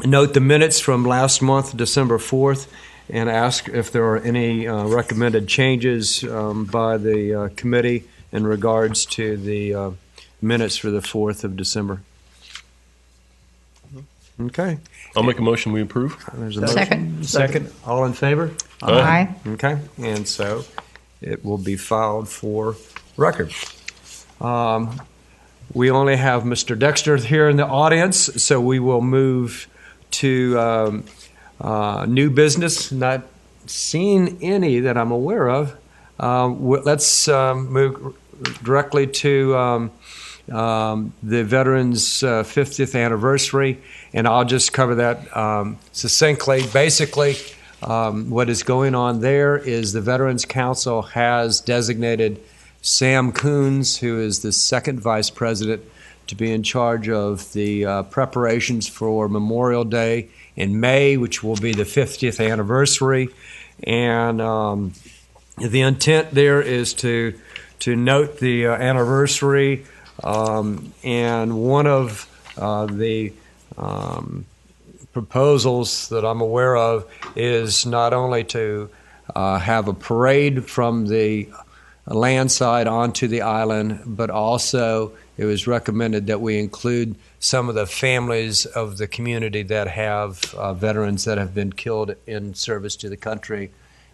note the minutes from last month, December 4th, and ask if there are any recommended changes by the committee in regards to the minutes for the 4th of December. Okay. I'll make a motion we approve. There's a motion. Second. All in favor? Aye. Okay. And so it will be filed for record. We only have Mr. Dexter here in the audience, so we will move to new business. Not seen any that I'm aware of. Let's move directly to the Veterans' 50th anniversary, and I'll just cover that succinctly. Basically, what is going on there is the Veterans Council has designated Sam Coons, who is the second vice president, to be in charge of the preparations for Memorial Day in May, which will be the 50th anniversary. And the intent there is to note the anniversary. And one of the proposals that I'm aware of is not only to have a parade from the land side onto the island, but also it was recommended that we include some of the families of the community that have veterans that have been killed in service to the country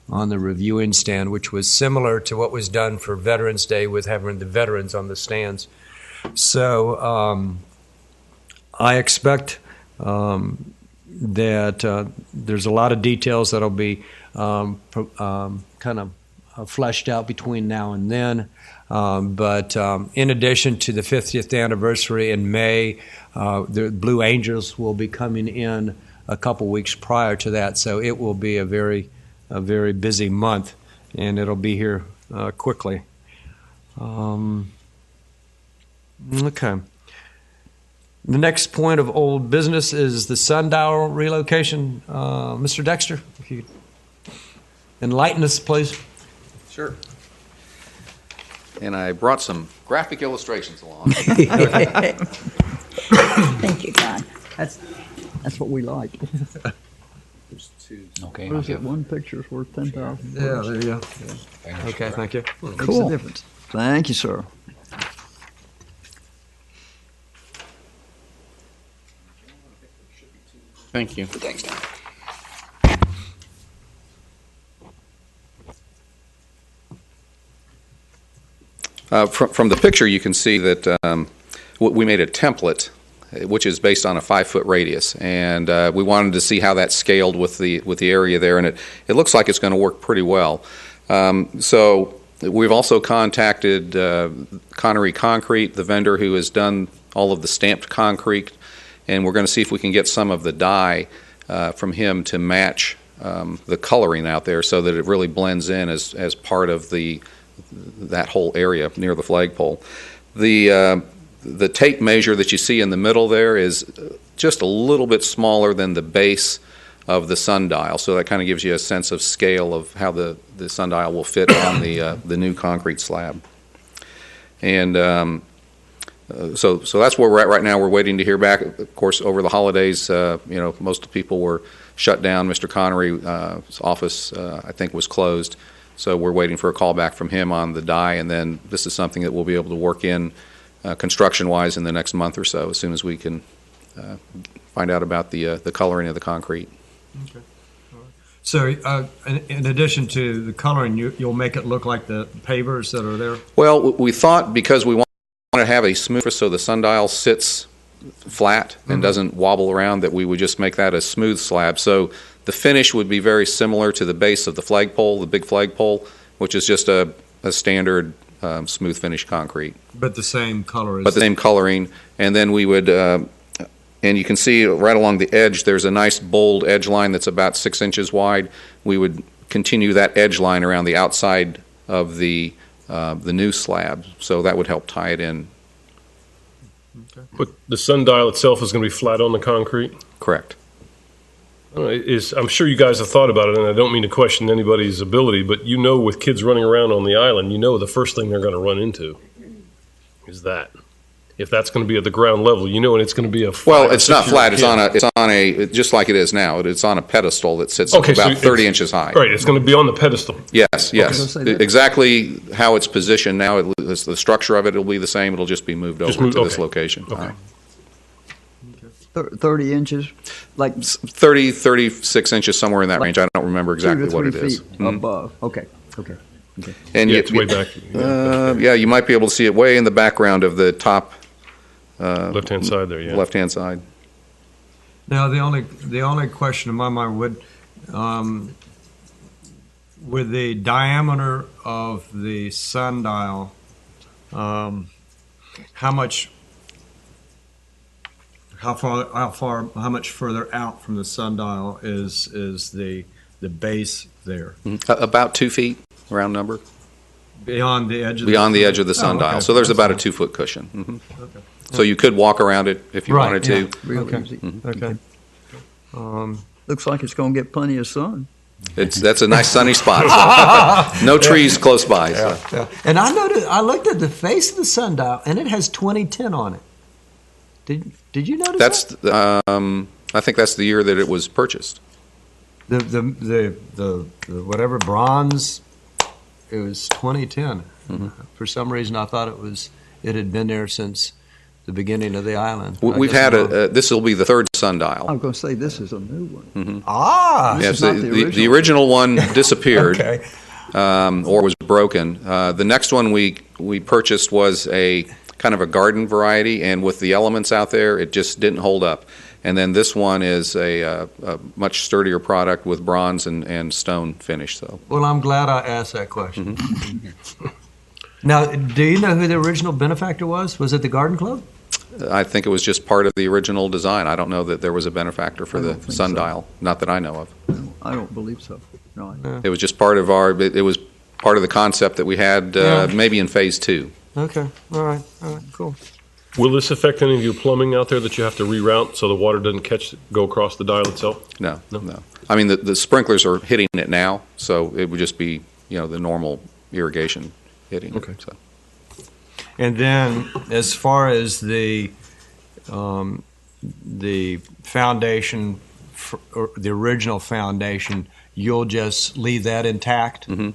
on the reviewing stand, which was similar to what was done for Veterans Day with having the veterans on the stands. So I expect that there's a lot of details that'll be kind of fleshed out between now and then. But in addition to the 50th anniversary in May, the Blue Angels will be coming in a couple weeks prior to that. So it will be a very busy month, and it'll be here quickly. Okay. The next point of old business is the sundial relocation. Mr. Dexter, if you could enlighten us, please. Sure. And I brought some graphic illustrations along. Thank you, John. That's what we like. There's two. Okay. What is it? One picture's worth 10,000. Yeah, there you go. Okay, thank you. Makes a difference. Thank you, sir. Thank you. Thanks, Tom. From the picture, you can see that we made a template, which is based on a 5-foot radius, and we wanted to see how that scaled with the area there, and it looks like it's going to work pretty well. So we've also contacted Connery Concrete, the vendor who has done all of the stamped concrete, and we're going to see if we can get some of the dye from him to match the coloring out there, so that it really blends in as part of that whole area near the flagpole. The tape measure that you see in the middle there is just a little bit smaller than the base of the sundial, so that kind of gives you a sense of scale of how the sundial will fit on the new concrete slab. And so that's where we're at right now. We're waiting to hear back. Of course, over the holidays, most of the people were shut down. Mr. Connery's office, I think, was closed. So we're waiting for a call back from him on the dye, and then this is something that we'll be able to work in construction-wise in the next month or so, as soon as we can find out about the coloring of the concrete. Okay. All right. So in addition to the coloring, you'll make it look like the pavers that are there? Well, we thought, because we want to have a smooth, so the sundial sits flat and doesn't wobble around, that we would just make that a smooth slab. So the finish would be very similar to the base of the flagpole, the big flagpole, which is just a standard smooth finish concrete. But the same color. But the same coloring. And then we would, and you can see right along the edge, there's a nice bold edge line that's about 6 inches wide. We would continue that edge line around the outside of the new slab, so that would help tie it in. Okay. But the sundial itself is going to be flat on the concrete? Correct. I'm sure you guys have thought about it, and I don't mean to question anybody's ability, but with kids running around on the island, the first thing they're going to run into is that. if that's going to be at the ground level, and it's going to be a Well, it's not flat. It's on a just like it is now. It's on a pedestal that sits about 30 inches high. Right, it's going to be on the pedestal. Yes, yes. Okay. Exactly how it's positioned now. The structure of it will be the same. It'll just be moved over to this location. Okay. 30 inches, like 30, 36 inches, somewhere in that range. I don't remember exactly 2 to what 3 it is. feet above. Okay. And Yeah, it's way back. you might be able to see it way in the background of the top Left-hand side there, yeah. left-hand side. Now, the only question in my mind with the diameter of the sundial, how much further out from the sundial is the base there? About 2 feet, round number, Beyond the edge of the sundial. okay. So there's That's about a fine. 2-foot cushion. Mhm. Okay. So you could walk around it if you Right, wanted to. yeah. Real Okay. easy. Okay. Looks like it's going to get plenty of sun. That's a nice sunny spot. So. No trees close by. So. Yeah. And I looked at the face of the sundial, and it has 2010 on it. Did you notice That's that? I think that's the year that it was purchased. The whatever bronze, it was 2010. Mm-hmm. For some reason, I thought it had been there since the beginning of the island. We've I guess had I'm wrong. this will be the third I sundial. was going to say this is a new one. Ah, This Yes, is not the original one disappeared. okay. Or was broken. The next one we purchased was a kind of a garden variety, and with the elements out there, it just didn't hold up. And then this one is a much sturdier product with bronze and stone finish. So Well, I'm glad I asked that question. Mm-hmm. Now, do you know who the original benefactor was? Was it the Garden Club? I think it was just part of the original design. I don't know that there was a benefactor for I the don't think sundial, not that I know of. I don't believe so. No, It was just part of it was part of the concept that we had Yeah. maybe in phase 2. Okay. All right, cool. Will this affect any of your plumbing out there that you have to reroute so the water doesn't go across the dial itself? No. I mean, the sprinklers are hitting it now, so it would just be, the normal irrigation hitting Okay. it. So. And then, as far as the foundation, or the original foundation, you'll just leave that intact? And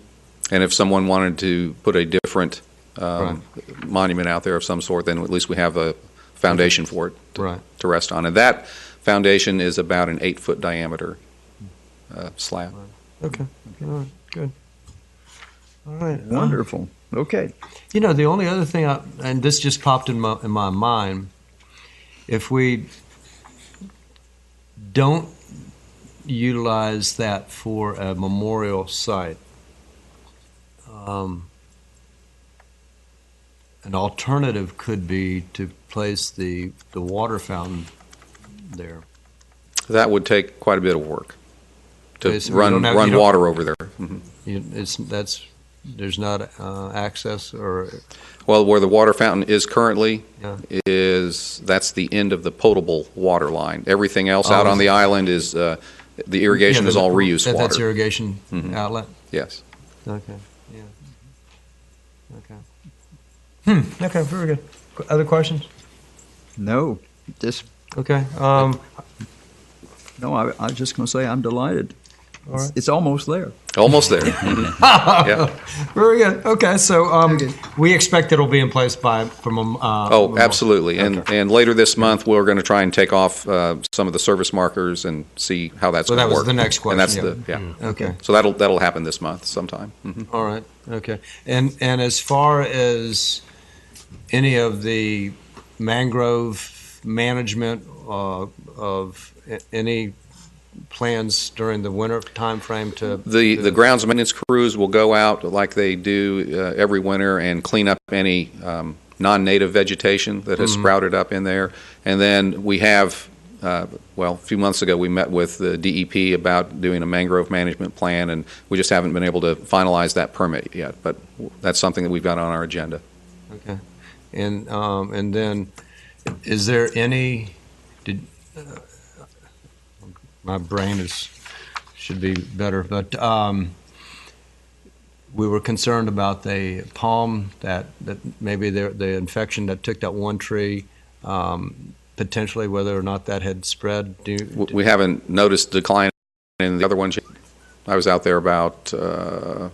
if someone wanted to put a different Right. monument out there of some sort, then at least we have a foundation for it Right. to rest on. And that foundation is about an 8-foot diameter slab. Okay. All right. Good. All right. wonderful. Okay. The only other thing, and this just popped in my mind, if we don't utilize that for a memorial site, an alternative could be to place the water fountain there. That would take quite a bit of work to Okay, so you run don't have- you don't- water over there. Mhm. There's not access or Well, where the water fountain is currently Yeah. that's the end of the potable water line. Everything else out on the island is the irrigation is all reuse That's water. irrigation Mhm. outlet. Yes. Okay. Yeah. Okay. Okay. Very good. Other questions? No, just Okay. no. I was just going to say I'm delighted. All right. It's almost there. Almost there. Mhm. Yeah. Very good. Okay. So Okay. we expect it'll be in place from. Oh, absolutely. And later this month, we're going to try and take off some of the service markers and see how that's So going that to was work. the next And that's question, Okay. So that'll happen this month sometime. Mhm. All right. Okay. And as far as any of the mangrove management of any plans during the winter time frame to The grounds maintenance crews will go out like they do every winter and clean up any non-native vegetation that has sprouted up in there. And then we have, a few months ago we met with the DEP about doing a mangrove management plan, and we just haven't been able to finalize that permit yet. But that's something that we've got on our agenda. Okay. And then, is there any? My brain should be better, but we were concerned about the palm, that maybe the infection that took that one tree, potentially whether or not that had spread. We haven't noticed decline in the other ones yet. I was out there about a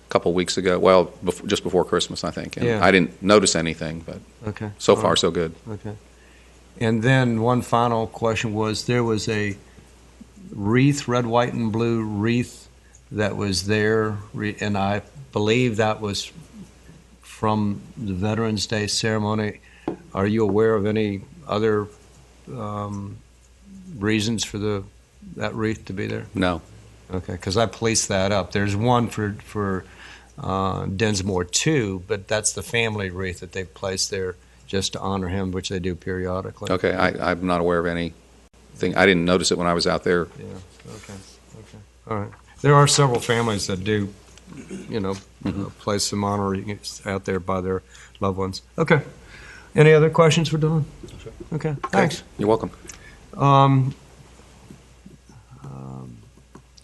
couple weeks ago, well, just before Christmas, I think, and Yeah. I didn't notice anything, but Okay. so All far right. so good. Okay. And then one final question was, there was a wreath, red, white, and blue wreath that was there, and I believe that was from the Veterans Day ceremony. Are you aware of any other reasons for that wreath to be there? No. Okay, because I policed that up. There's one for Densmore too, but that's the family wreath that they placed there just to honor him, which they do periodically. Okay, I'm not aware of anything. I didn't notice it when I was out there. Yeah. Okay. All right. There are several families that do, place some honor out there by their loved ones. Okay. Any other questions for Don? Okay. Thanks. You're welcome.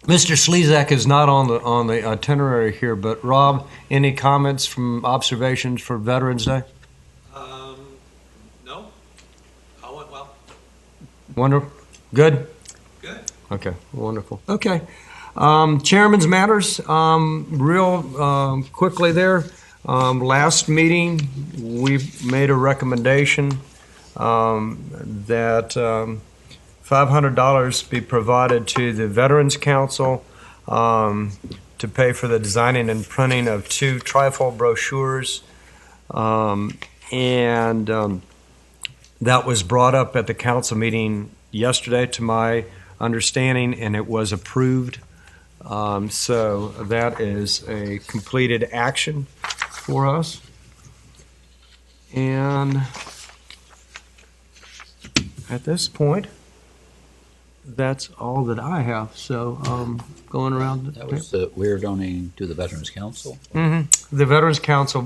Mr. Slezak is not on the itinerary here, but Rob, any comments from observations for Veterans Day? No. All went well. Wonderful. Good? Good. Okay, wonderful. Okay. Chairman's matters, real quickly there. Last meeting, we made a recommendation that $500 be provided to the Veterans Council to pay for the designing and printing of 2 trifold brochures. And that was brought up at the council meeting yesterday, to my understanding, and it was approved. So that is a completed action for us. And at this point, that's all that I have. So going around. That was we're donating to the Veterans Council. The Veterans Council,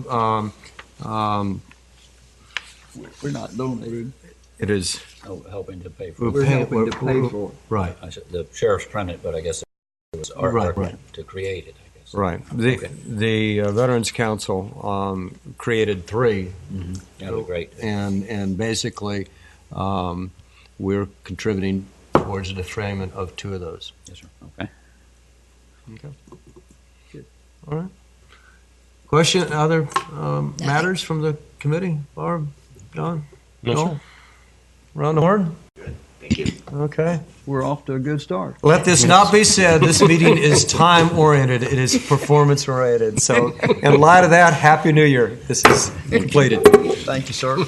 We're not donating. it is. Helping to pay for it. We're helping to pay for it. Right. I said the sheriff's printed, but I guess it was our Right, print to create it, I guess. Right. Okay. The Veterans Council created 3. That'd be great. And basically, we're contributing towards the defrayment of 2 of those. Yes, sir. Okay. Okay. Good. All right. Question, other matters from the committee? Barb, Don? No, Joel? Around the horn? Thank you. Okay. We're off to a good start. Let this not be said, this meeting is time-oriented, it is performance-oriented. So in light of that, Happy New Year. This is completed. Thank you, sir.